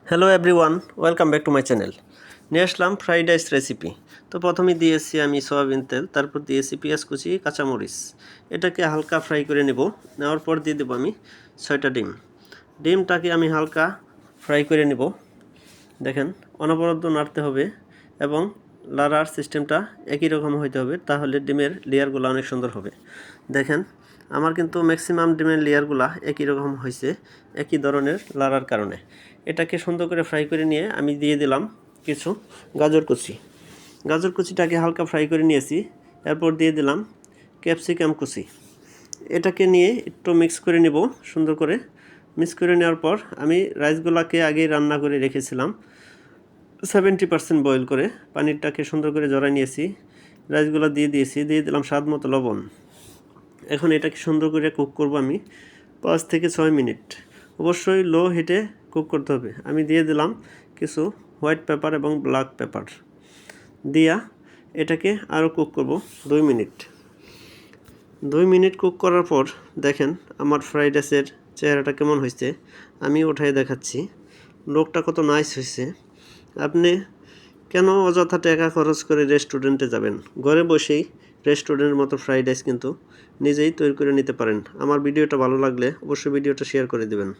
Hello everyone, welcome back to my channel. নিয়ে আসলাম fried rice recipe. তো প্রথমে দিয়েছি আমি সয়াবিন তেল, তারপর দিয়েছি পেঁয়াজ কুচি, কাঁচামরিচ। এটাকে হালকা ফ্রাই করে নেব। নেওয়ার পর দিয়ে দেবো আমি 6টা ডিম। ডিমটাকে আমি হালকা ফ্রাই করে নেব। দেখেন, অনবরত নাড়তে হবে এবং লাড়ার সিস্টেমটা একই রকম হইতে হবে, তাহলে ডিমের লেয়ারগুলো অনেক সুন্দর হবে। দেখেন, আমার কিন্তু ম্যাক্সিমাম ডিমের লেয়ারগুলা একই রকম হয়েছে, একই ধরনের লাড়ার কারণে। এটাকে সুন্দর করে ফ্রাই করে নিয়ে আমি দিয়ে দিলাম কিছু গাজর কুচি। গাজর কুচিটাকে হালকা ফ্রাই করে নিয়েছি। এরপর দিয়ে দিলাম ক্যাপসিকাম কুচি। এটাকে নিয়ে একটু মিক্স করে নেব সুন্দর করে। মিক্স করে নেওয়ার পর আমি রাইসগুলোকে আগেই রান্না করে রেখেছিলাম 70% বয়েল করে। পানিরটাকে সুন্দর করে জড়াই নিয়েছি, রাইসগুলো দিয়ে দিয়েছি, দিয়ে দিলাম স্বাদ মতো লবণ। এখন এটাকে সুন্দর করে কুক করব আমি 5 থেকে 6 মিনিট। অবশ্যই লো হিটে কুক করতে হবে। আমি দিয়ে দিলাম কিছু হোয়াইট পেপার এবং ব্ল্যাক পেপার দিয়া এটাকে আরও কুক করব 2 মিনিট। 2 মিনিট কুক করার পর দেখেন আমার ফ্রাইড রাইসের চেহারাটা কেমন হয়েছে। আমি উঠাই দেখাচ্ছি, লোকটা কত নাইস হয়েছে। আপনি কেন অযথা টাকা খরচ করে রেস্টুরেন্টে যাবেন? ঘরে বসেই রেস্টুরেন্টের মতো ফ্রাইড রাইস কিন্তু নিজেই তৈরি করে নিতে পারেন। আমার ভিডিওটা ভালো লাগলে অবশ্যই ভিডিওটা শেয়ার করে দেবেন।